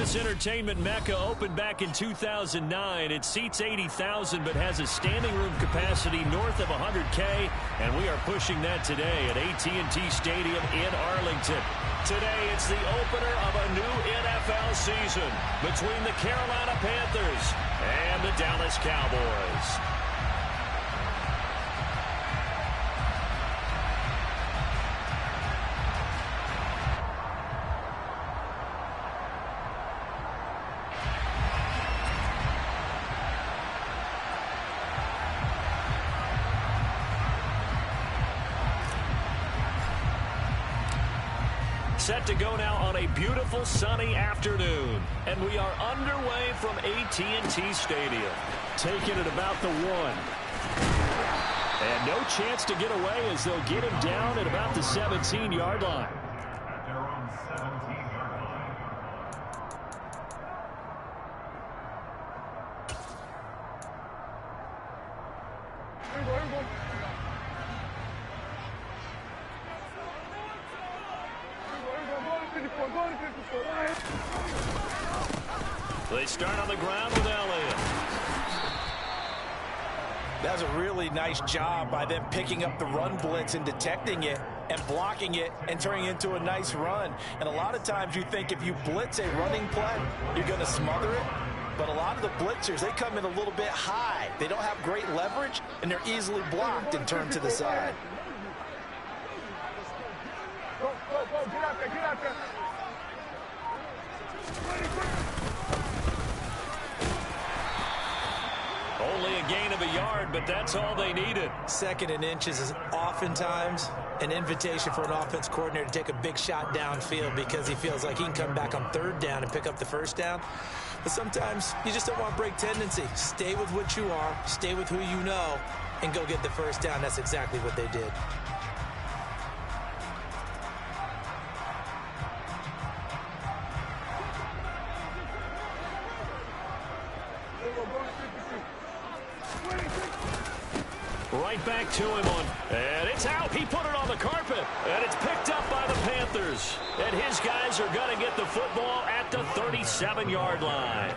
This entertainment mecca opened back in 2009. It seats 80,000 but has a standing room capacity north of 100K, and we are pushing that today at AT&T Stadium in Arlington. Today, it's the opener of a new NFL season between the Carolina Panthers and the Dallas Cowboys. Set to go now on a beautiful sunny afternoon. And we are underway from AT&T Stadium. Taking it about the 1. And no chance to get away as they'll get him down at about the 17-yard line. They're on 17-yard line. They start on the ground with Elliott. That's a really nice job by them picking up the run blitz and detecting it and blocking it and turning it into a nice run. And a lot of times you think if you blitz a running play, you're going to smother it. But a lot of the blitzers, they come in a little bit high. They don't have great leverage, and they're easily blocked and turned to the side. Go, get out there. Only a gain of a yard, but that's all they needed. 2nd and inches is oftentimes an invitation for an offense coordinator to take a big shot downfield because he feels like he can come back on 3rd down and pick up the 1st down. But sometimes you just don't want break tendency. Stay with what you are, stay with who you know, and go get the 1st down. That's exactly what they did. Right back to him and it's out. He put it on the carpet, and it's picked up by the Panthers. And his guys are going to get the football at the 37-yard line.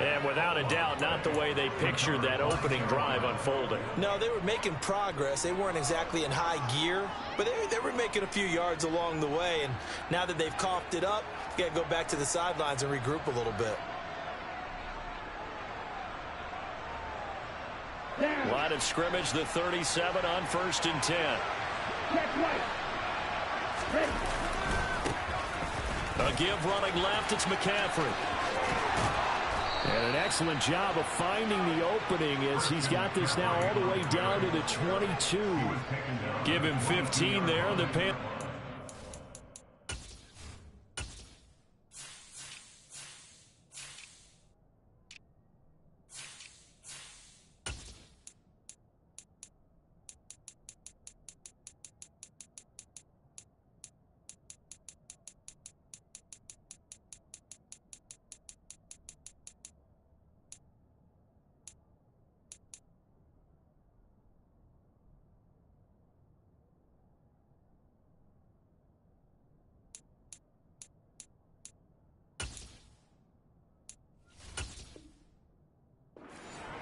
And without a doubt, not the way they pictured that opening drive unfolding. No, they were making progress. They weren't exactly in high gear, but they were making a few yards along the way. And now that they've coughed it up, you got to go back to the sidelines and regroup a little bit. Line of scrimmage, the 37 on 1st and 10. A give running left, it's McCaffrey. And an excellent job of finding the opening as he's got this now all the way down to the 22. Give him 15 there, and the Panthers.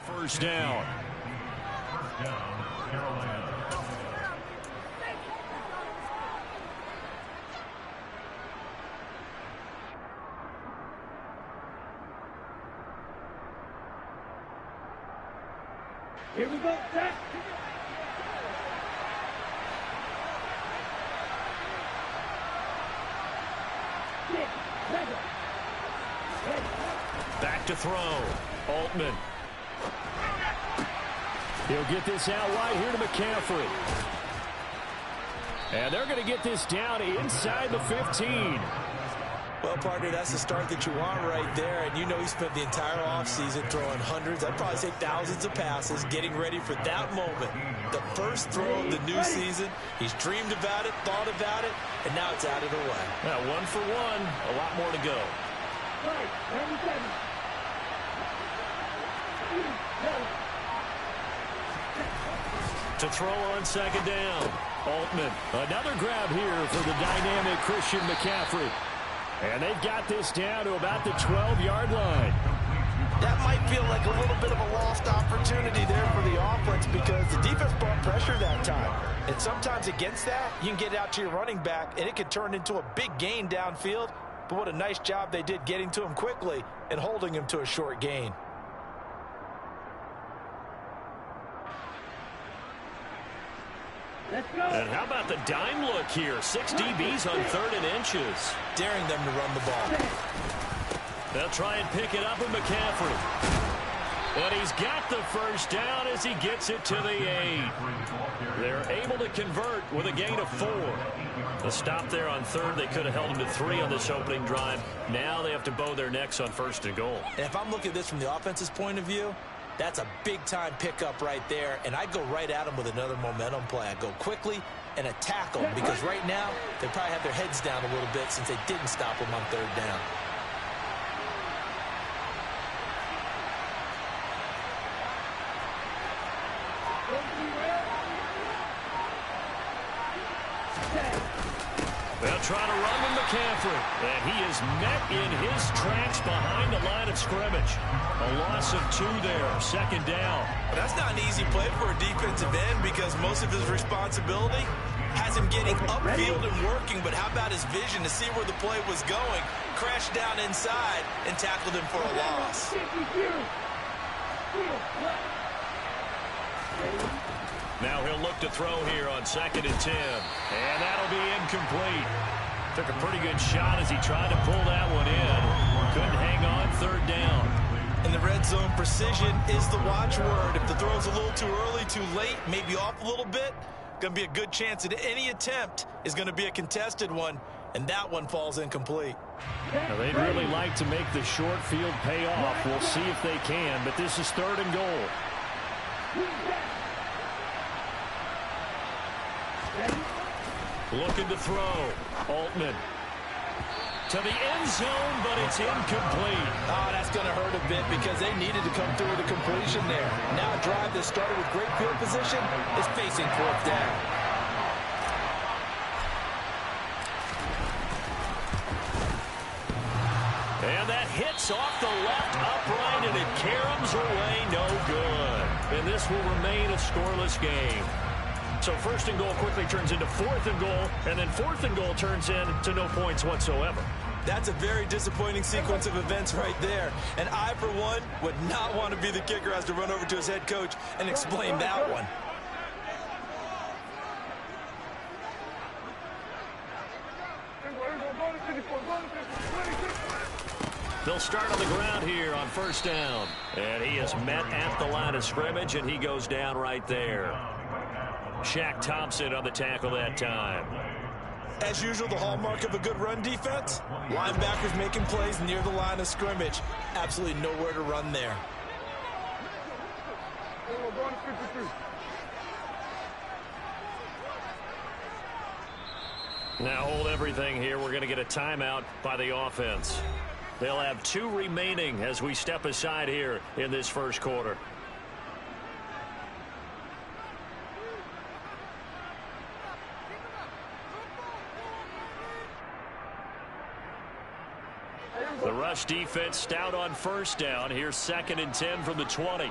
First down. First down, Carolina. Here we go, set. Back to throw. Altman. He'll get this out wide here to McCaffrey. And they're going to get this down inside the 15. Well, partner, that's the start that you want right there. And you know he spent the entire offseason throwing hundreds, I'd probably say thousands of passes, getting ready for that moment. The first throw of the new season. He's dreamed about it, thought about it, and now it's out of the way. Now, 1 for 1, a lot more to go. To throw on 2nd down. Altman, another grab here for the dynamic Christian McCaffrey. And they've got this down to about the 12-yard line. That might feel like a little bit of a lost opportunity there for the offense because the defense brought pressure that time. And sometimes against that, you can get it out to your running back, and it could turn into a big gain downfield. But what a nice job they did getting to him quickly and holding him to a short gain. And how about the dime look here? 6 DBs on 3rd and inches. Daring them to run the ball. They'll try and pick it up with McCaffrey. And he's got the first down as he gets it to the 8. They're able to convert with a gain of 4. The stop there on 3rd, they could have held him to 3 on this opening drive. Now they have to bow their necks on 1st and goal. And if I'm looking at this from the offense's point of view, that's a big-time pickup right there, and I'd go right at them with another momentum play. I'd go quickly and attack them because right now they probably have their heads down a little bit since they didn't stop them on 3rd down. They'll try to run with McCaffrey, and he is met in his tracks behind the line of scrimmage. A loss of 2 there, 2nd down. But that's not an easy play for a defensive end because most of his responsibility has him getting upfield and working, but how about his vision to see where the play was going, crashed down inside, and tackled him for a loss. Now he'll look to throw here on 2nd and 10. And that'll be incomplete. Took a pretty good shot as he tried to pull that one in. Couldn't hang on 3rd down. In the red zone, precision is the watchword. If the throw's a little too early, too late, maybe off a little bit, going to be a good chance that any attempt is going to be a contested one, and that one falls incomplete. Now they'd really like to make the short field pay off. We'll see if they can, but this is 3rd and goal. Looking to throw. Altman to the end zone, but it's incomplete. Oh, that's going to hurt a bit because they needed to come through with a completion there. Now a drive that started with great field position is facing 4th down. And that hits off the left upright, and it caroms away, no good. And this will remain a scoreless game. So 1st and goal quickly turns into 4th and goal, and then 4th and goal turns into no points whatsoever. That's a very disappointing sequence of events right there. And I, for one, would not want to be the kicker who has to run over to his head coach and explain that one. They'll start on the ground here on 1st down. And he is met at the line of scrimmage, and he goes down right there. Shaq Thompson on the tackle that time. As usual, the hallmark of a good run defense, linebackers making plays near the line of scrimmage. Absolutely nowhere to run there. Now hold everything here. We're going to get a timeout by the offense. They'll have 2 remaining as we step aside here in this 1st quarter. The rush defense stout on 1st down. Here's 2nd and 10 from the 20.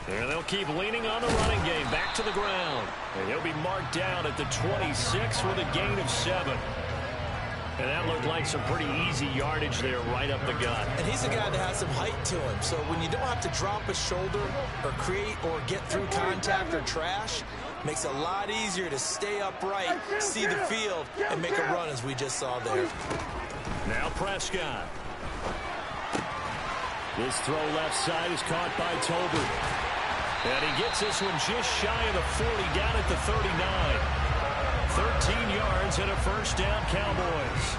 And they'll keep leaning on the running game. Back to the ground. And he'll be marked down at the 26 with a gain of 7. And that looked like some pretty easy yardage there right up the gut. And he's a guy that has some height to him. So when you don't have to drop a shoulder or create or get through contact or trash, makes it a lot easier to stay upright, see the field, and make a run as we just saw there. Now Prescott. This throw left side is caught by Tolbert. And he gets this one just shy of the 40 down at the 39. 13 yards and a 1st down, Cowboys.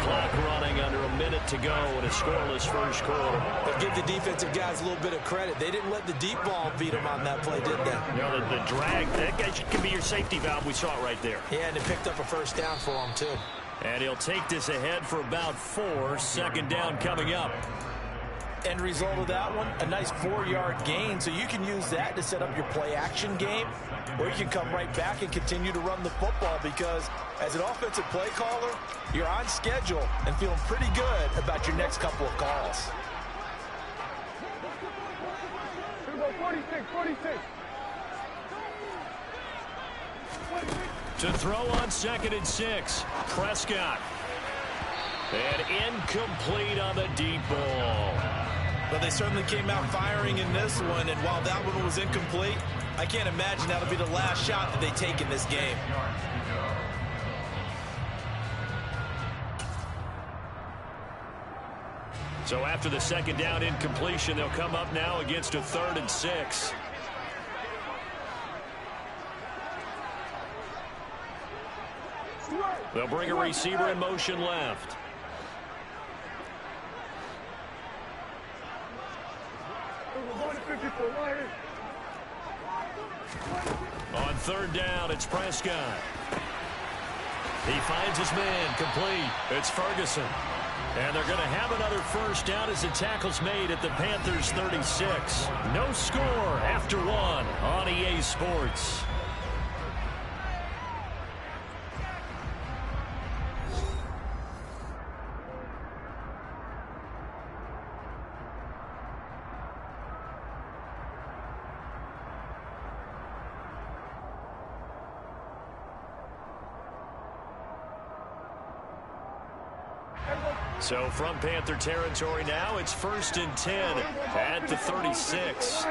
Clock running under a minute to go in a scoreless 1st quarter. But give the defensive guys a little bit of credit. They didn't let the deep ball beat them on that play, did they? You know, the drag, that guy can be your safety valve. We saw it right there. Yeah, and it picked up a 1st down for him, too. And he'll take this ahead for about 4. 2nd down coming up. End result of that one, a nice 4-yard gain. So you can use that to set up your play-action game, or you can come right back and continue to run the football because as an offensive play caller, you're on schedule and feeling pretty good about your next couple of calls. 46. To throw on 2nd and 6. Prescott. And incomplete on the deep ball. But they certainly came out firing in this one, and while that one was incomplete, I can't imagine that'll be the last shot that they take in this game. So after the 2nd down incompletion, they'll come up now against a 3rd and 6. They'll bring a receiver in motion left. On 3rd down, it's Prescott. He finds his man, complete. It's Ferguson. And they're going to have another 1st down as the tackle's made at the Panthers' 36. No score after 1 on EA Sports. So from Panther territory now, it's 1st and 10 at the 36.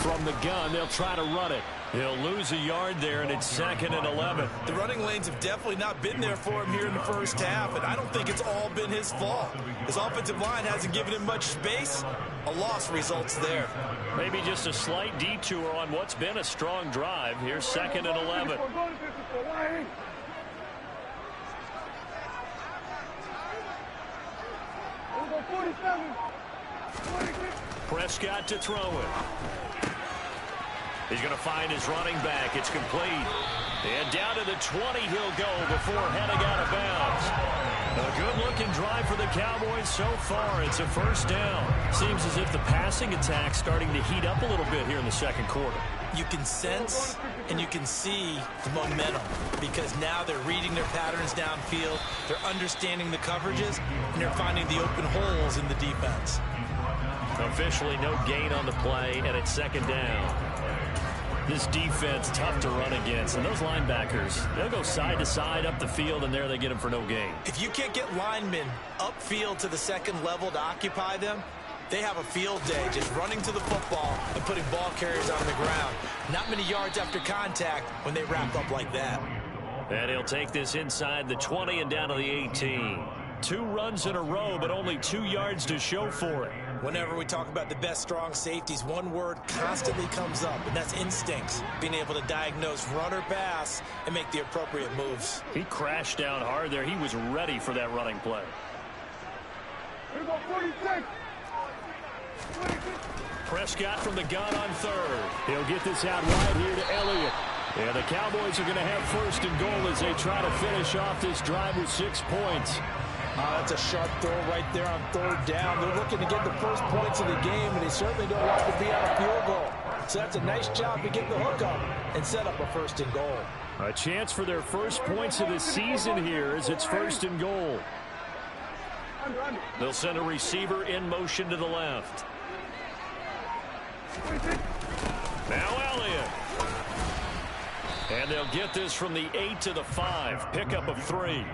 From the gun, they'll try to run it. He'll lose a yard there, and it's 2nd and 11. The running lanes have definitely not been there for him here in the 1st half, and I don't think it's all been his fault. His offensive line hasn't given him much space. A loss results there. Maybe just a slight detour on what's been a strong drive. Here's 2nd and 11. Prescott to throw it. He's going to find his running back. It's complete. And down to the 20 he'll go before heading out of bounds. A good-looking drive for the Cowboys so far. It's a 1st down. Seems as if the passing attack's starting to heat up a little bit here in the 2nd quarter. You can sense and you can see the momentum because now they're reading their patterns downfield, they're understanding the coverages, and they're finding the open holes in the defense. Officially no gain on the play, and it's 2nd down. This defense tough to run against, and those linebackers, they'll go side to side up the field, and there they get them for no gain. If you can't get linemen upfield to the 2nd level to occupy them, they have a field day just running to the football and putting ball carriers on the ground. Not many yards after contact when they wrap up like that. And he'll take this inside the 20 and down to the 18. 2 runs in a row, but only 2 yards to show for it. Whenever we talk about the best strong safeties, one word constantly comes up, and that's instincts. Being able to diagnose run or pass and make the appropriate moves. He crashed down hard there. He was ready for that running play. Prescott from the gun on 3rd. He'll get this out wide here to Elliott. And the Cowboys are going to have 1st and goal as they try to finish off this drive with 6 points. That's a sharp throw right there on 3rd down. They're looking to get the first points of the game, and they certainly don't want to be on a field goal. So that's a nice job to get the hook up and set up a 1st and goal. A chance for their first points of the season here as it's 1st and goal. They'll send a receiver in motion to the left. Now Elliott. And they'll get this from the 8 to the 5. Pickup of 3.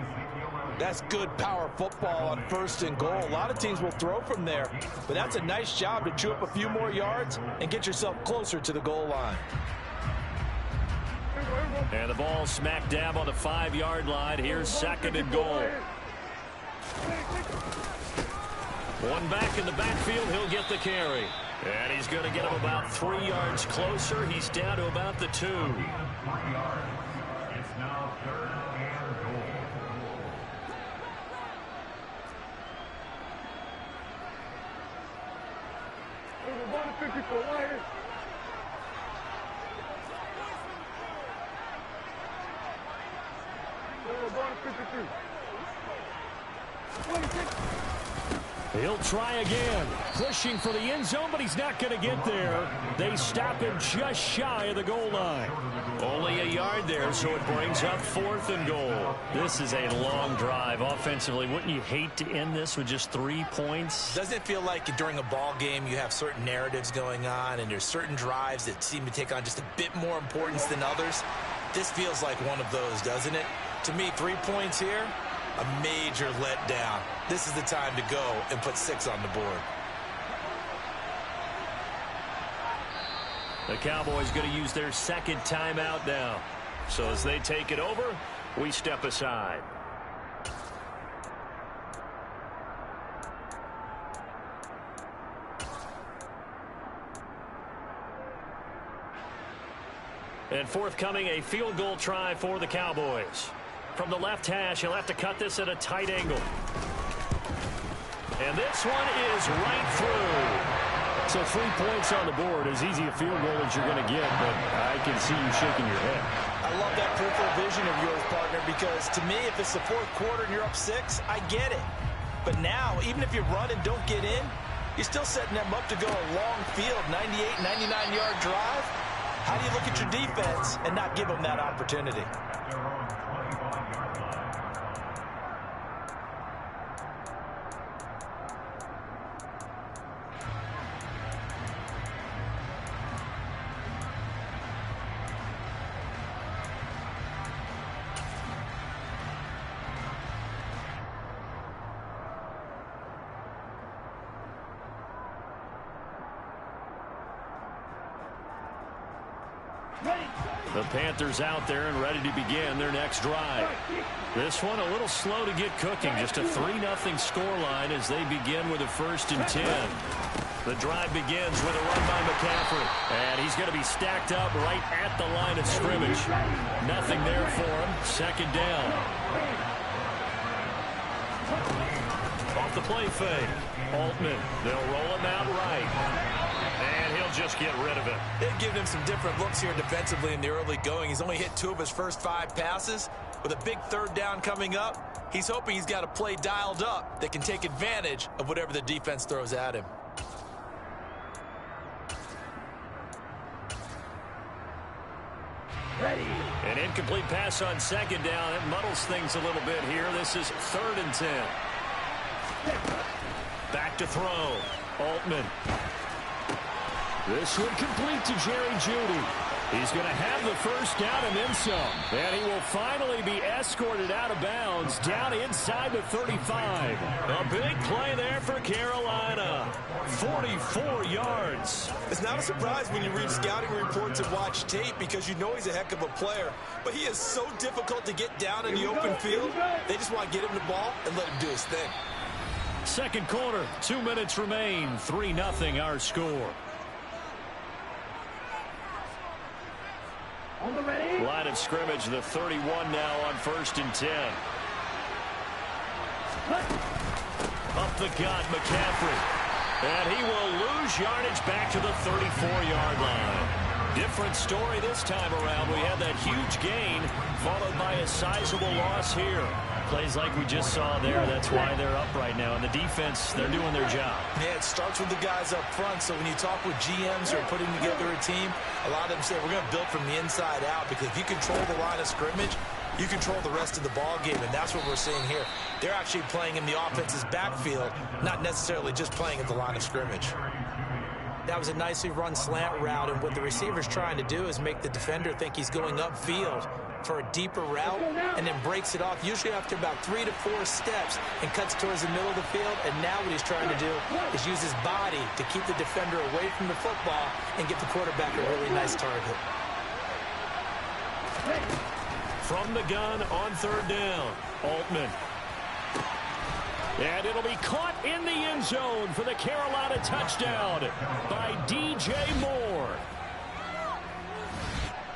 That's good power football on 1st and goal. A lot of teams will throw from there, but that's a nice job to chew up a few more yards and get yourself closer to the goal line. And the ball smack dab on the 5-yard line. Here's 2nd and goal. One back in the backfield. He'll get the carry. And he's going to get him about 3 yards closer. He's down to about the 2. 3 yards. It's now 3rd and goal. going to 54. One here. Going to 53. 26. He'll try again, pushing for the end zone, but he's not going to get there. They stop him just shy of the goal line. Only a yard there, so it brings up 4th and goal. This is a long drive offensively. Wouldn't you hate to end this with just 3 points? Doesn't it feel like during a ball game you have certain narratives going on and there's certain drives that seem to take on just a bit more importance than others? This feels like one of those, doesn't it? To me, 3 points here, a major letdown. This is the time to go and put 6 on the board. The Cowboys going to use their 2nd timeout now. So as they take it over, we step aside. And forthcoming, a field goal try for the Cowboys. From the left hash, he'll have to cut this at a tight angle. And this one is right through. So 3 points on the board, as easy a field goal as you're going to get, but I can see you shaking your head. I love that peripheral vision of yours, partner, because to me, if it's the 4th quarter and you're up 6, I get it. But now, even if you run and don't get in, you're still setting them up to go a long field, 98, 99-yard drive. How do you look at your defense and not give them that opportunity? The Panthers out there and ready to begin their next drive. This one a little slow to get cooking. Just a 3-0 scoreline as they begin with a 1st and 10. The drive begins with a run by McCaffrey. And he's going to be stacked up right at the line of scrimmage. Nothing there for him. 2nd down. Off the play fake. Altman. They'll roll him out right. And he'll just get rid of it. They've given him some different looks here defensively in the early going. He's only hit 2 of his first 5 passes. With a big 3rd down coming up, he's hoping he's got a play dialed up that can take advantage of whatever the defense throws at him. Ready. An incomplete pass on 2nd down. It muddles things a little bit here. This is 3rd and 10. Back to throw. Altman. This one complete to Jerry Jeudy. He's going to have the 1st down and then some. And he will finally be escorted out of bounds down inside the 35. A big play there for Carolina. 44 yards. It's not a surprise when you read scouting reports and watch tape because you know he's a heck of a player. But he is so difficult to get down in the open field. They just want to get him the ball and let him do his thing. 2nd quarter, 2 minutes remain. 3-0 our score. On the ready. Line of scrimmage, the 31 now on 1st and 10. Up the gut, McCaffrey. And he will lose yardage back to the 34-yard line. Different story this time around. We had that huge gain, followed by a sizable loss here. Plays like we just saw there. That's why they're up right now. And the defense, they're doing their job. Yeah, it starts with the guys up front. So when you talk with GMs who are putting together a team, a lot of them say we're going to build from the inside out, because if you control the line of scrimmage, you control the rest of the ball game, and that's what we're seeing here. They're actually playing in the offense's backfield, not necessarily just playing at the line of scrimmage. That was a nicely run slant route, and what the receiver's trying to do is make the defender think he's going upfield for a deeper route, and then breaks it off, usually after about 3 to 4 steps, and cuts towards the middle of the field. And now what he's trying to do is use his body to keep the defender away from the football and get the quarterback a really nice target. From the gun on 3rd down, Altman. And it'll be caught in the end zone for the Carolina touchdown by DJ Moore.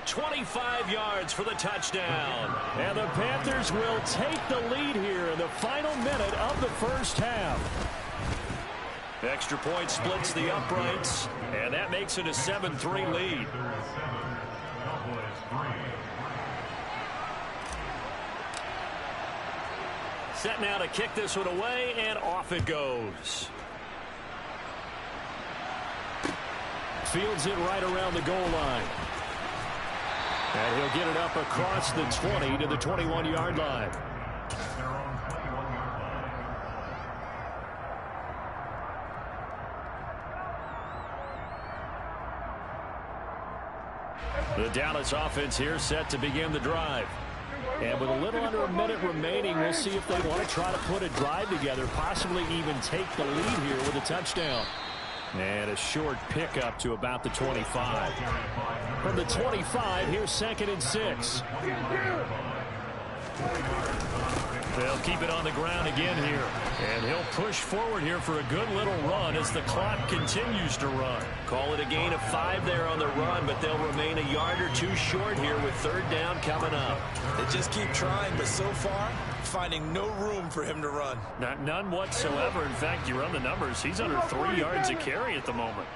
25 yards for the touchdown. And the Panthers will take the lead here in the final minute of the 1st half. Extra point splits the uprights, and that makes it a 7-3 lead. Set now to kick this one away, and off it goes. Fields it right around the goal line. And he'll get it up across the 20 to the 21-yard line. The Dallas offense here set to begin the drive. And with a little under a minute remaining, we'll see if they want to try to put a drive together, possibly even take the lead here with a touchdown. And a short pickup to about the 25. From the 25, here's 2nd and 6. They'll keep it on the ground again here. And he'll push forward here for a good little run as the clock continues to run. Call it a gain of 5 there on the run, but they'll remain a yard or two short here with 3rd down coming up. They just keep trying, but so far, finding no room for him to run. None whatsoever. In fact, you run the numbers. He's under 3 yards a carry at the moment.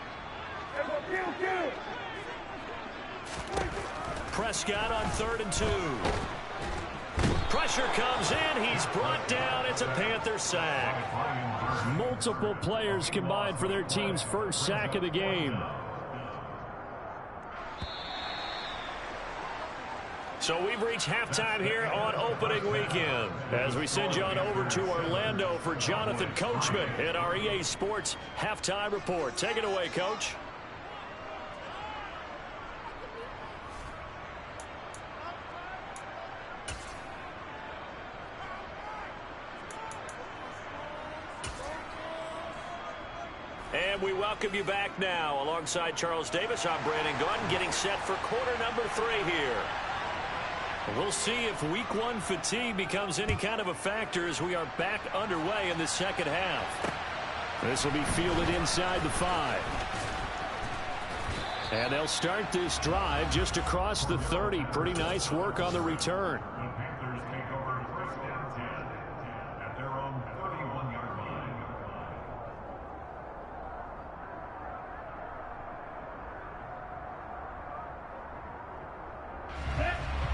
Prescott on 3rd and 2. Pressure comes in. He's brought down. It's a Panther sack. Multiple players combined for their team's first sack of the game. So we've reached halftime here on opening weekend. As we send you on over to Orlando for Jonathan Coachman at our EA Sports Halftime Report. Take it away, Coach. And we welcome you back now. Alongside Charles Davis, I'm Brandon Gordon, getting set for quarter number 3 here. We'll see if week 1 fatigue becomes any kind of a factor as we are back underway in the second half. This will be fielded inside the 5. And they'll start this drive just across the 30. Pretty nice work on the return.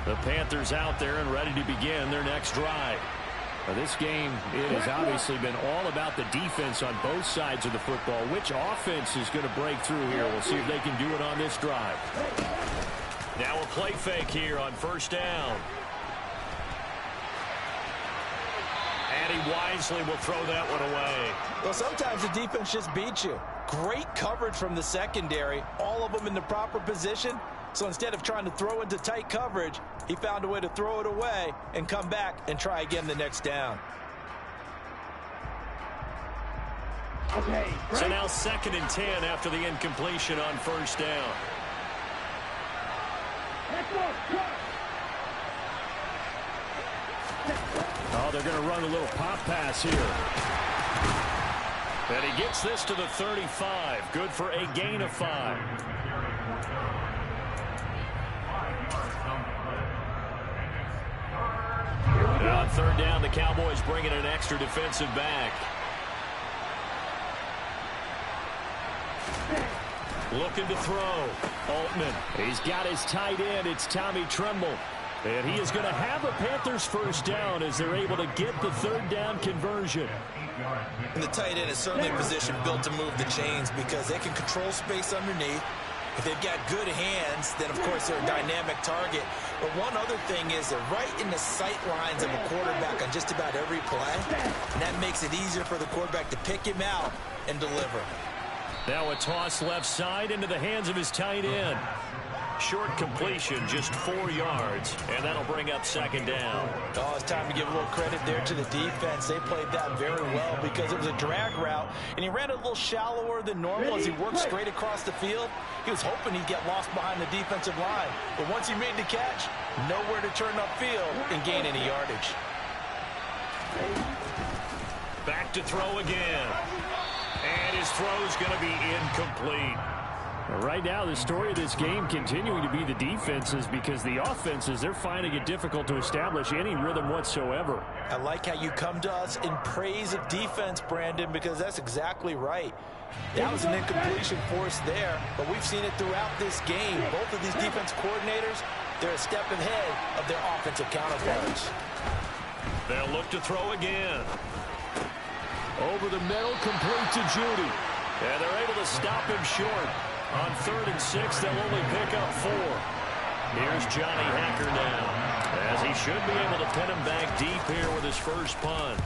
The Panthers out there and ready to begin their next drive. Now, this game, it has obviously been all about the defense on both sides of the football. Which offense is going to break through here? We'll see if they can do it on this drive. Now a play fake here on 1st down. And he wisely will throw that one away. Well, sometimes the defense just beats you. Great coverage from the secondary. All of them in the proper position. So instead of trying to throw into tight coverage, he found a way to throw it away and come back and try again the next down. Okay, so now 2nd and 10 after the incompletion on 1st down. Oh, they're going to run a little pop pass here. And he gets this to the 35. Good for a gain of 5. On 3rd down, the Cowboys bring in an extra defensive back. Looking to throw. Altman. He's got his tight end. It's Tommy Tremble. And he is going to have a Panthers 1st down as they're able to get the 3rd down conversion. And the tight end is certainly a position built to move the chains because they can control space underneath. If they've got good hands, then, of course, they're a dynamic target. But one other thing is they're right in the sight lines of a quarterback on just about every play. And that makes it easier for the quarterback to pick him out and deliver. Now a toss left side into the hands of his tight end. Short completion, just 4 yards, and that'll bring up 2nd down. Oh, it's time to give a little credit there to the defense. They played that very well because it was a drag route, and he ran a little shallower than normal as he worked straight across the field. He was hoping he'd get lost behind the defensive line, but once he made the catch, nowhere to turn upfield and gain any yardage. Back to throw again. And his throw's going to be incomplete. Right now, the story of this game continuing to be the defenses, because the offenses, they're finding it difficult to establish any rhythm whatsoever. I like how you come to us in praise of defense, Brandon, because that's exactly right. That was an incompletion forced there, but we've seen it throughout this game. Both of these defense coordinators, they're a step ahead of their offensive counterparts. They'll look to throw again. Over the middle, complete to Judy. And they're able to stop him short. On 3rd and 6, they'll only pick up 4. Here's Johnny Hacker now, as he should be able to pin him back deep here with his first punt.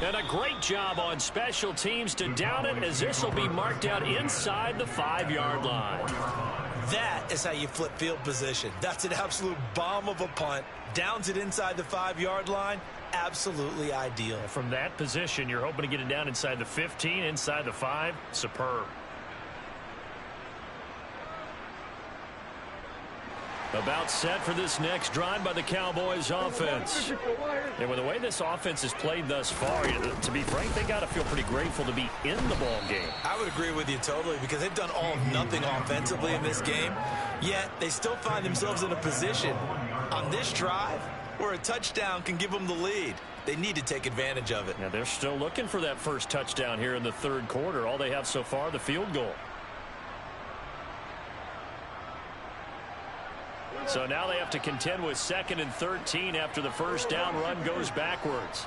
And a great job on special teams to down it, as this will be marked out inside the 5-yard line. That is how you flip field position. That's an absolute bomb of a punt. Downs it inside the 5-yard line. Absolutely ideal. From that position, you're hoping to get it down inside the 15, inside the 5. Superb. About set for this next drive by the Cowboys offense. And with the way this offense has played thus far, to be frank, they got to feel pretty grateful to be in the ball game. I would agree with you totally, because they've done all of nothing offensively in this game, yet they still find themselves in a position on this drive where a touchdown can give them the lead. They need to take advantage of it. Now they're still looking for that first touchdown here in the 3rd quarter. All they have so far, the field goal. So now they have to contend with 2nd and 13 after the first down run goes backwards.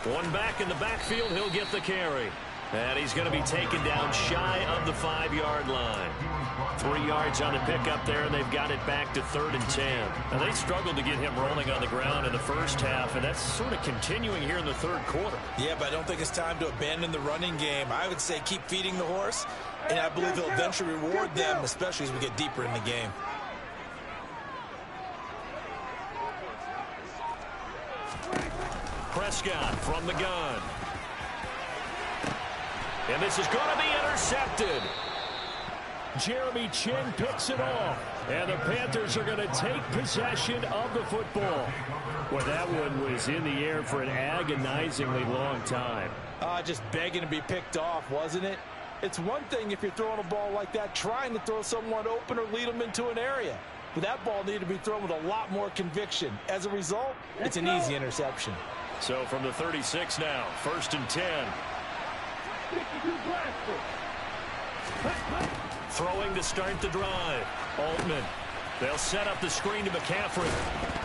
One back in the backfield, he'll get the carry. And he's going to be taken down shy of the 5-yard line. 3 yards on the pickup there, and they've got it back to 3rd and 10. Now, they struggled to get him rolling on the ground in the first half, and that's sort of continuing here in the 3rd quarter. Yeah, but I don't think it's time to abandon the running game. I would say keep feeding the horse, and I believe he'll eventually reward them, especially as we get deeper in the game. Prescott from the gun. And this is going to be intercepted. Jeremy Chin picks it off. And the Panthers are going to take possession of the football. Well, that one was in the air for an agonizingly long time. Just begging to be picked off, wasn't it? It's one thing if you're throwing a ball like that, trying to throw someone open or lead them into an area. But that ball needed to be thrown with a lot more conviction. As a result, it's an easy interception. So from the 36 now, 1st and 10. Throwing to start the drive. Altman. They'll set up the screen to McCaffrey.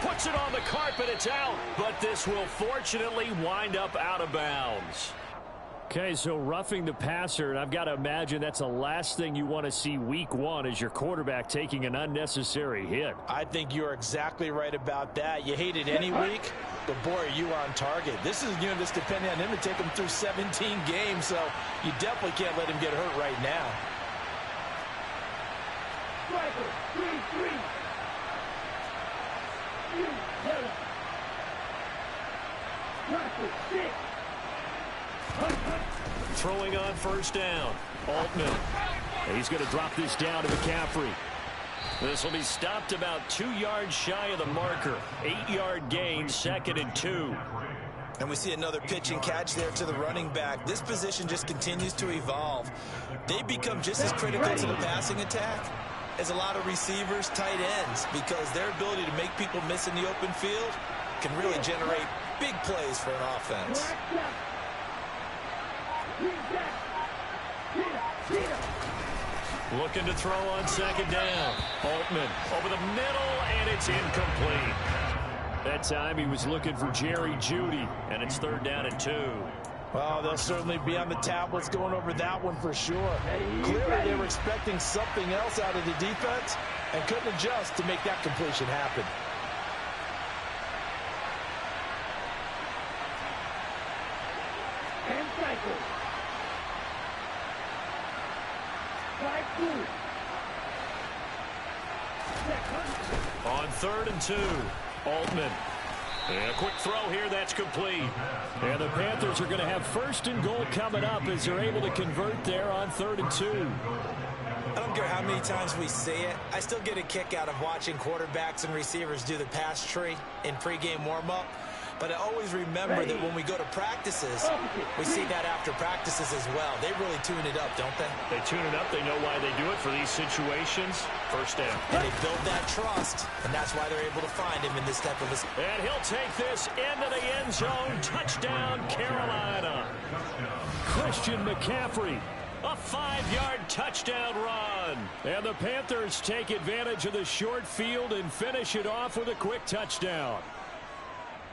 Puts it on the carpet. It's out. But this will fortunately wind up out of bounds. Okay, so roughing the passer, and I've got to imagine that's the last thing you want to see week 1 as your quarterback taking an unnecessary hit. I think you're exactly right about that. You hate it any week, but boy, are you on target. This is just depending on him to take him through 17 games, so you definitely can't let him get hurt right now. Throwing on 1st down. Altman. And he's going to drop this down to McCaffrey. This will be stopped about 2 yards shy of the marker. 8-yard gain, 2nd and 2. And we see another pitch and catch there to the running back. This position just continues to evolve. They become just as critical to the passing attack as a lot of receivers, tight ends, because their ability to make people miss in the open field can really generate big plays for an offense. Looking to throw on 2nd down. Altman over the middle, and it's incomplete. That time he was looking for Jerry Jeudy, and it's 3rd down and 2. Well, they'll certainly be on the tablets going over that one for sure. Clearly they were expecting something else out of the defense and couldn't adjust to make that completion happen. And cycle. On 3rd and 2, Altman. And a quick throw here, that's complete. And the Panthers are going to have 1st and goal coming up as they're able to convert there on 3rd and 2. And I'm care how many times we see it, I still get a kick out of watching quarterbacks and receivers do the pass tree in pregame warm-up. But I always remember that when we go to practices, we see that after practices as well. They really tune it up, don't they? They tune it up. They know why they do it for these situations. First down. And they build that trust, and that's why they're able to find him in this type of a... And he'll take this into the end zone. Touchdown, Carolina. Christian McCaffrey. A 5-yard touchdown run. And the Panthers take advantage of the short field and finish it off with a quick touchdown.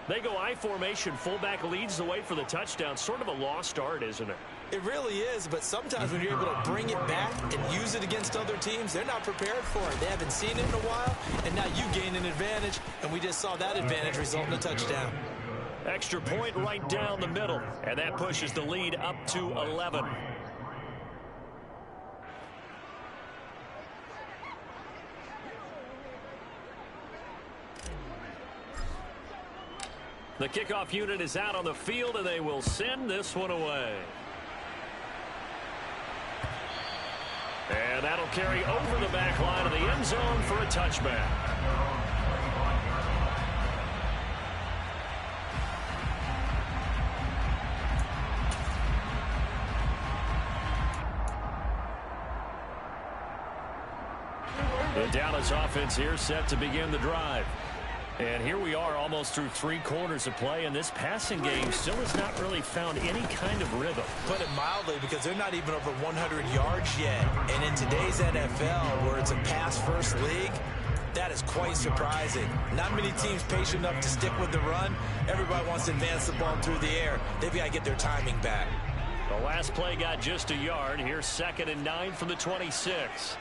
They go I formation. Fullback leads the way for the touchdown. Sort of a lost art, isn't it? It really is, but sometimes when you're able to bring it back and use it against other teams, they're not prepared for it. They haven't seen it in a while, and now you gain an advantage, and we just saw that advantage result in a touchdown. Extra point right down the middle, and that pushes the lead up to 11. The kickoff unit is out on the field, and they will send this one away. And that'll carry over the back line of the end zone for a touchback. And Dallas offense here set to begin the drive. And here we are almost through 3 quarters of play, and this passing game still has not really found any kind of rhythm. Put it mildly, because they're not even over 100 yards yet. And in today's NFL, where it's a pass-first league, that is quite surprising. Not many teams patient enough to stick with the run. Everybody wants to advance the ball through the air. They've got to get their timing back. The last play got just a yard. Here's 2nd and 9 from the 26.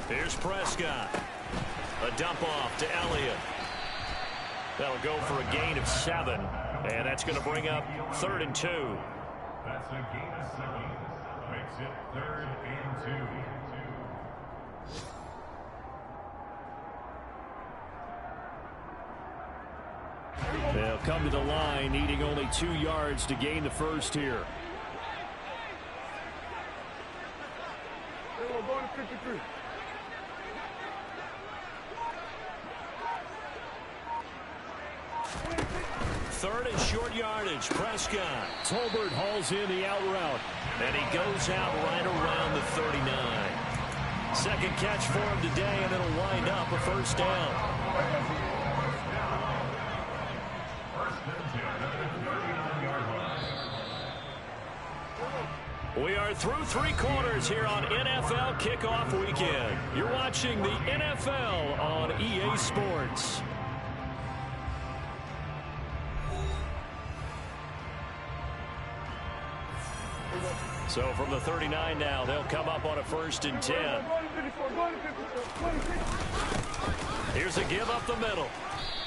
Here's Prescott. A dump off to Elliott. That'll go for a gain of 7. And that's going to bring up 3rd and 2. That's a gain of 7. Makes it 3rd and 2. They'll come to the line, needing only 2 yards to gain the first here. Going to 53. Third and short yardage. Prescott. Tolbert hauls in the out route. And he goes out right around the 39. Second catch for him today, and it'll wind up a first down. We are through 3 quarters here on NFL Kickoff Weekend. You're watching the NFL on EA Sports. So from the 39 now, they'll come up on a 1st and 10. Here's a give up the middle.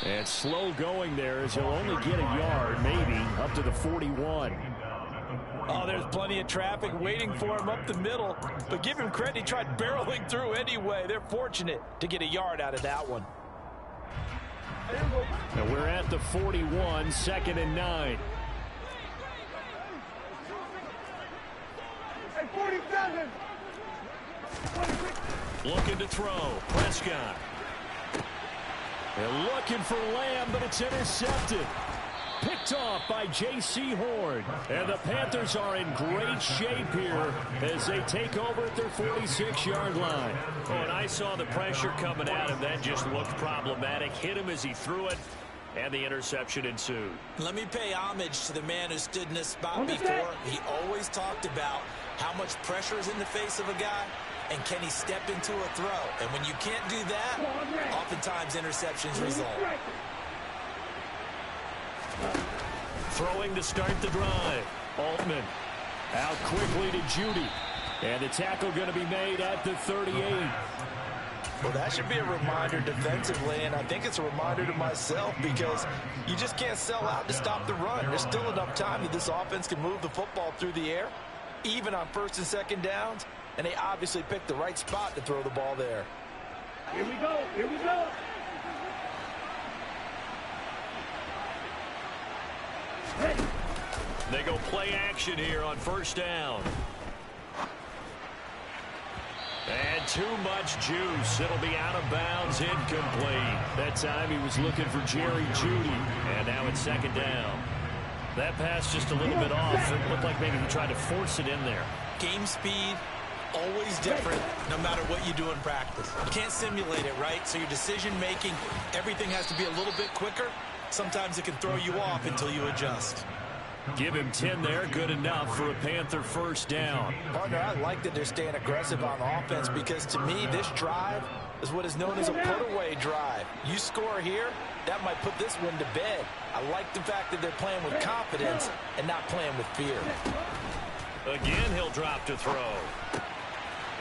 And slow going there as he'll only get a yard, maybe, up to the 41. Oh, there's plenty of traffic waiting for him up the middle. But give him credit, he tried barreling through anyway. They're fortunate to get a yard out of that one. And we're at the 41, 2nd and 9. Hey, 47. Looking to throw. Prescott. They're looking for Lamb, but it's intercepted. Picked off by J.C. Horn. And the Panthers are in great shape here as they take over at their 46-yard line. Oh, and I saw the pressure coming at him. That just looked problematic. Hit him as he threw it, and the interception ensued. Let me pay homage to the man who stood in this spot before. He always talked about how much pressure is in the face of a guy, and can he step into a throw. And when you can't do that, oftentimes interceptions result. Throwing to start the drive. Altman out quickly to Judy. And the tackle going to be made at the 38. Well, that should be a reminder defensively, and I think it's a reminder to myself because you just can't sell out to stop the run. There's still enough time that this offense can move the football through the air, even on 1st and 2nd downs, and they obviously picked the right spot to throw the ball there. Here we go. Here we go. They go play action here on first down. And too much juice. It'll be out of bounds, incomplete. That time he was looking for Jerry Jeudy. And now it's second down. That pass just a little bit off. It looked like maybe he tried to force it in there. Game speed, always different no matter what you do in practice. You can't simulate it, right? So your decision making, everything has to be a little bit quicker. Sometimes it can throw you off until you adjust. Give him 10 there, good enough for a Panther first down. Partner, I like that they're staying aggressive on offense because to me, this drive is what is known as a put-away drive. You score here, that might put this one to bed. I like the fact that they're playing with confidence and not playing with fear. Again, he'll drop to throw.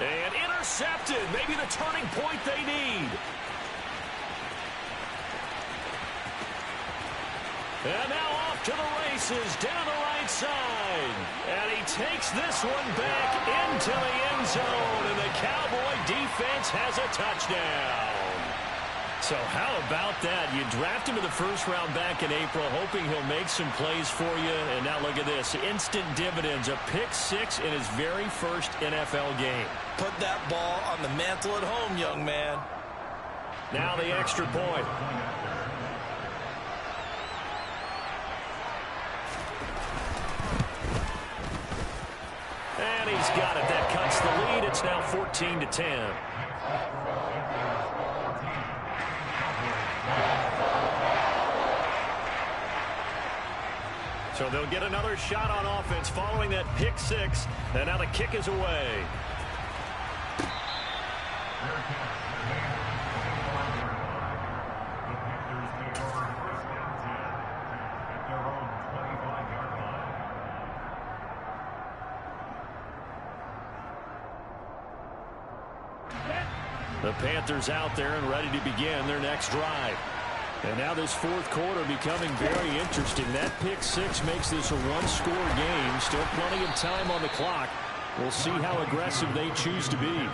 And intercepted. Maybe the turning point they need. And now off to the races down the right side. And he takes this one back into the end zone. And the Cowboy defense has a touchdown. So how about that? You draft him in the first round back in April, hoping he'll make some plays for you. And now look at this. Instant dividends. A pick six in his very first NFL game. Put that ball on the mantle at home, young man. Now the extra point. And he's got it. That cuts the lead. It's now 14-10. So they'll get another shot on offense following that pick six. And now the kick is away. The Panthers out there and ready to begin their next drive. And now this fourth quarter becoming very interesting. That pick six makes this a one-score game. Still plenty of time on the clock. We'll see how aggressive they choose to be.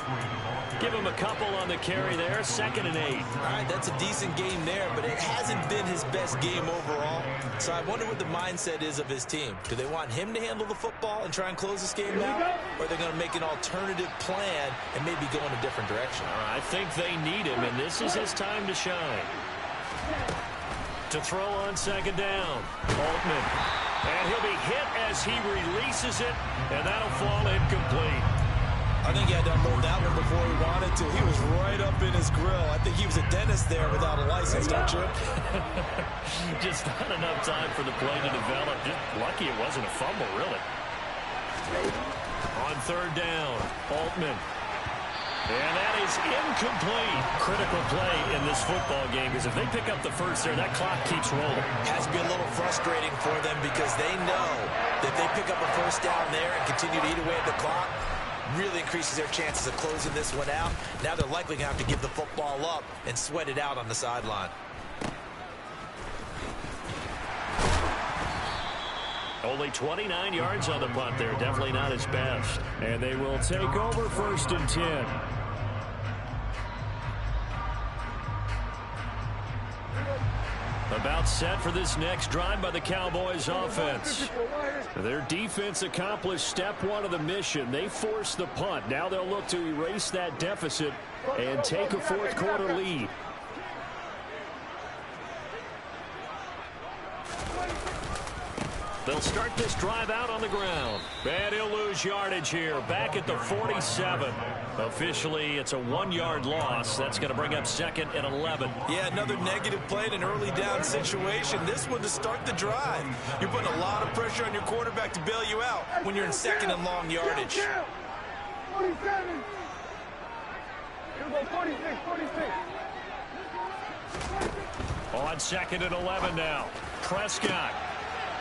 Give him a couple on the carry there. 2nd and 8. All right, that's a decent game there, but it hasn't been his best game overall. So I wonder what the mindset is of his team. Do they want him to handle the football and try and close this game out? Or are they going to make an alternative plan and maybe go in a different direction? I think they need him, and this is his time to shine. To throw on 2nd down. Altman. And he'll be hit as he releases it, and that'll fall incomplete. I think he had to unload that one before he wanted to. He was right up in his grill. I think he was a dentist there without a license, don't you? Just not enough time for the play to develop. Just lucky it wasn't a fumble, really. On 3rd down, Altman. And that is incomplete. Critical play in this football game, because if they pick up the first there, that clock keeps rolling. Has to be a little frustrating for them because they know that if they pick up a first down there and continue to eat away at the clock, really increases their chances of closing this one out. Now they're likely going to have to give the football up and sweat it out on the sideline. Only 29 yards on the punt there. Definitely not his best. And they will take over 1st and 10. About set for this next drive by the Cowboys offense. Their defense accomplished step one of the mission. They forced the punt. Now they'll look to erase that deficit and take a fourth quarter lead. They'll start this drive out on the ground. And he'll lose yardage here. Back at the 47. Officially, it's a 1-yard loss. That's going to bring up 2nd and 11. Yeah, another negative play in an early down situation. This one to start the drive. You're putting a lot of pressure on your quarterback to bail you out when you're in 2nd and long yardage. 47. Here we go, 46, 46. On 2nd and 11 now. Prescott.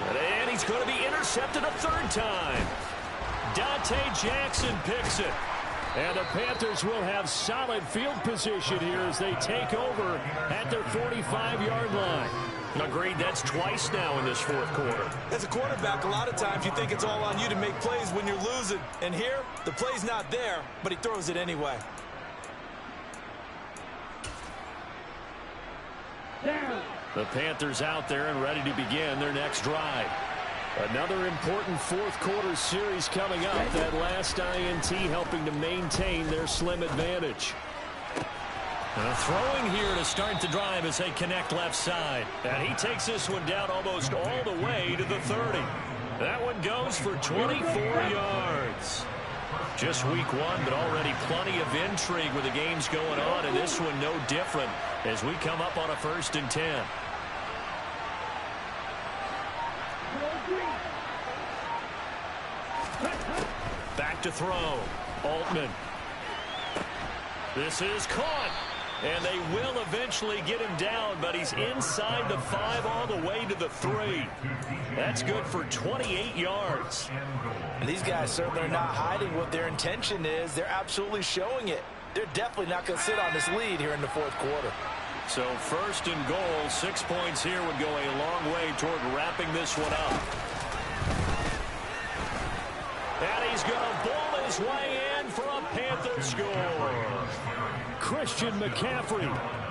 And he's going to be intercepted a 3rd time. Dante Jackson picks it. And the Panthers will have solid field position here as they take over at their 45-yard line. Agreed, that's twice now in this fourth quarter. As a quarterback, a lot of times you think it's all on you to make plays when you're losing. And here, the play's not there, but he throws it anyway. The Panthers out there and ready to begin their next drive. Another important fourth quarter series coming up. That last INT helping to maintain their slim advantage. Throwing here to start the drive as they connect left side. And he takes this one down almost all the way to the 30. That one goes for 24 yards. Just week one, but already plenty of intrigue with the games going on, and this one no different as we come up on a 1st and 10. Back to throw. Altman. This is caught. And they will eventually get him down, but he's inside the 5 all the way to the 3. That's good for 28 yards. And these guys certainly are not hiding what their intention is. They're absolutely showing it. They're definitely not going to sit on this lead here in the fourth quarter. So 1st and goal, 6 points here would go a long way toward wrapping this one up. And he's going to bowl his way in for a Panther score. Christian McCaffrey,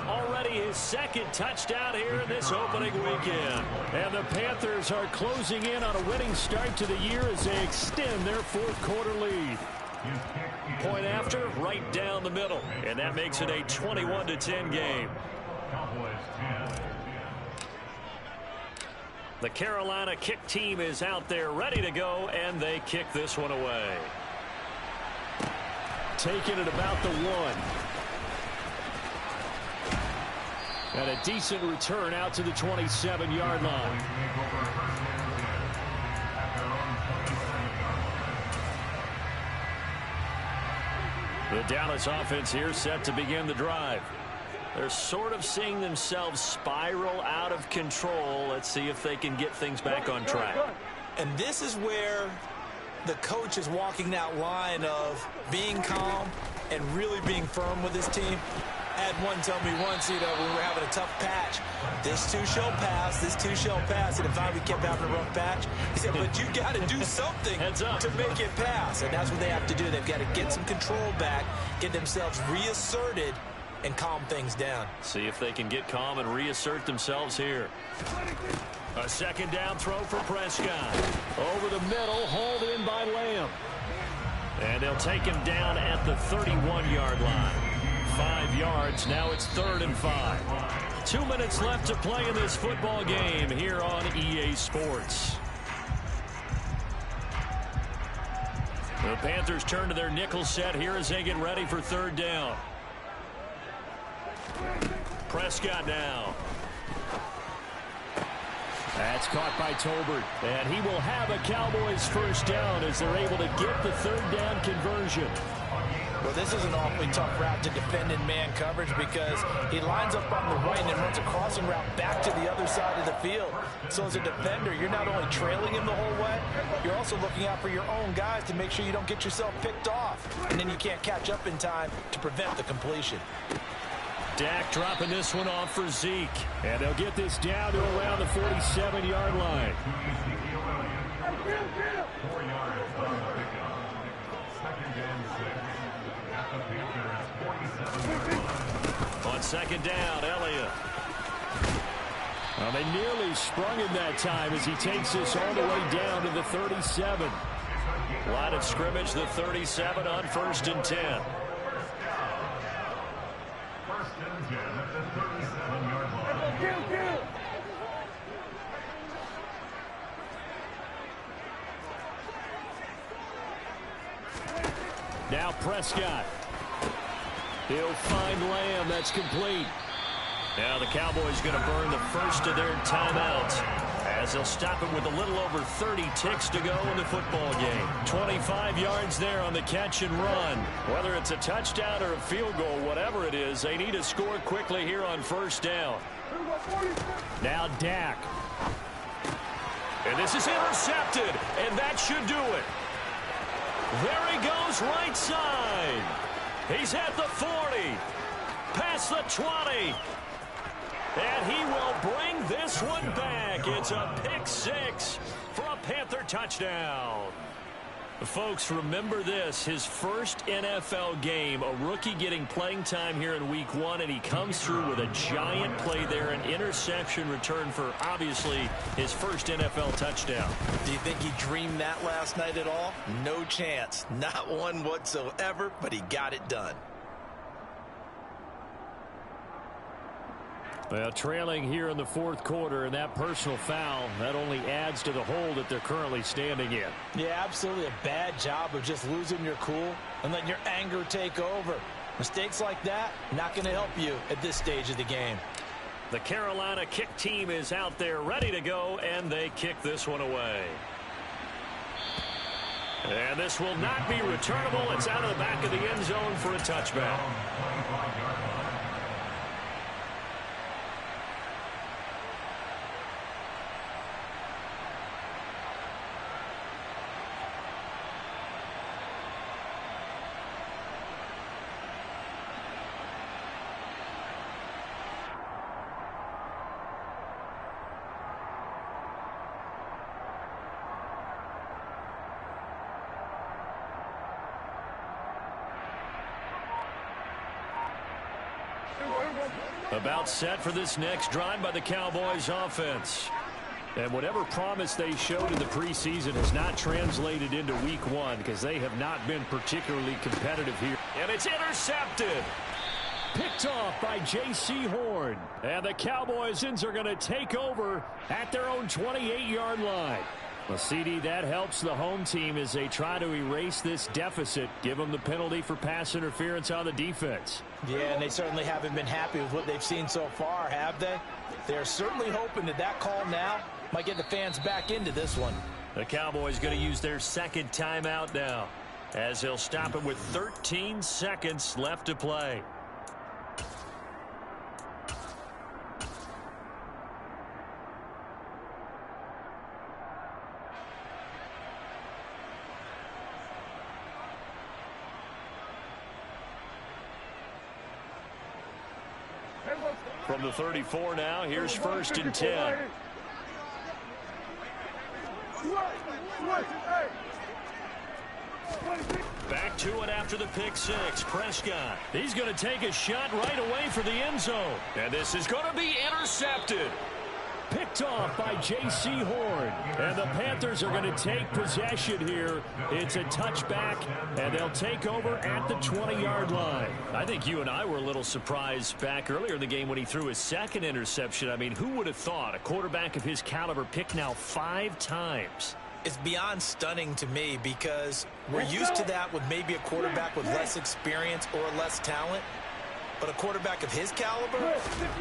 already his 2nd touchdown here in this opening weekend. And the Panthers are closing in on a winning start to the year as they extend their fourth quarter lead. Point after, right down the middle. And that makes it a 21-10 game. The Carolina kick team is out there ready to go, and they kick this one away. Taking it about the 1. And a decent return out to the 27-yard line. The Dallas offense here set to begin the drive. They're sort of seeing themselves spiral out of control. Let's see if they can get things back on track. And this is where the coach is walking that line of being calm and really being firm with his team. I had one tell me once, when we were having a tough patch, this too shall pass, this too shall pass. And if we kept having a rough patch, he said, but you got to do something to make it pass. And that's what they have to do. They've got to get some control back, get themselves reasserted, and calm things down. See if they can get calm and reassert themselves here. A 2nd down throw for Prescott. Over the middle, hauled in by Lamb. And they'll take him down at the 31-yard line. 5 yards. Now it's 3rd and 5. 2 minutes left to play in this football game here on EA Sports. The Panthers turn to their nickel set here as they get ready for 3rd down. Prescott now. That's caught by Tolbert. And he will have a Cowboys 1st down as they're able to get the 3rd down conversion. Well, this is an awfully tough route to defend in man coverage because he lines up on the right and then runs a crossing route back to the other side of the field. So as a defender, you're not only trailing him the whole way, you're also looking out for your own guys to make sure you don't get yourself picked off. And then you can't catch up in time to prevent the completion. Dak dropping this one off for Zeke. And they'll get this down to around the 47-yard line. 4 yards on the pickup. 2nd and 6. At the Panthers' 47-yard line. On 2nd down, Elliott. Well, they nearly sprung him that time as he takes this all the way down to the 37. Line of scrimmage, the 37 on 1st and 10. 1st and 10 at the 37-yard line. Now Prescott. He'll find Lamb. That's complete. Now the Cowboys going to burn the first of their timeouts as they'll stop it with a little over 30 ticks to go in the football game. 25 yards there on the catch and run. Whether it's a touchdown or a field goal, whatever it is, they need to score quickly here on 1st down. Now Dak. And this is intercepted, and that should do it. There he goes right side. He's at the 40, past the 20. And he will bring this one back. It's a pick 6 for a Panther touchdown. Folks, remember this, his first NFL game, a rookie getting playing time here in week 1, and he comes through with a giant play there, an interception return for, obviously, his first NFL touchdown. Do you think he dreamed that last night at all? No chance. Not one whatsoever, but he got it done. Well, trailing here in the fourth quarter, and that personal foul, that only adds to the hole that they're currently standing in. Yeah, absolutely a bad job of just losing your cool and letting your anger take over. Mistakes like that, not going to help you at this stage of the game. The Carolina kick team is out there ready to go, and they kick this one away. And this will not be returnable. It's out of the back of the end zone for a touchback. About set for this next drive by the Cowboys offense. And whatever promise they showed in the preseason has not translated into week 1 because they have not been particularly competitive here. And it's intercepted. Picked off by J.C. Horn. And the Cowboys are going to take over at their own 28-yard line. Well, CD, that helps the home team as they try to erase this deficit, give them the penalty for pass interference on the defense. Yeah, and they certainly haven't been happy with what they've seen so far, have they? They're certainly hoping that that call now might get the fans back into this one. The Cowboys going to use their second timeout now, as they'll stop it with 13 seconds left to play. From the 34 now, here's 1st and 10. Back to it after the pick six. Prescott, he's going to take a shot right away for the end zone. And this is going to be intercepted. Picked off by J.C. Horn. And the Panthers are going to take possession here. It's a touchback, and they'll take over at the 20-yard line. I think you and I were a little surprised back earlier in the game when he threw his second interception. I mean, who would have thought a quarterback of his caliber picked now 5 times? It's beyond stunning to me because we're used to that with maybe a quarterback with less experience or less talent. But a quarterback of his caliber,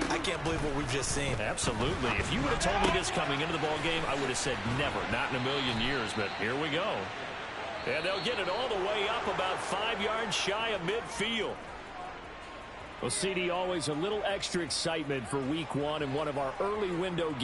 I can't believe what we've just seen. Absolutely. If you would have told me this coming into the ball game, I would have said never, not in a million years. But here we go. And they'll get it all the way up about 5 yards shy of midfield. Well, CD, always a little extra excitement for week 1 in one of our early window games.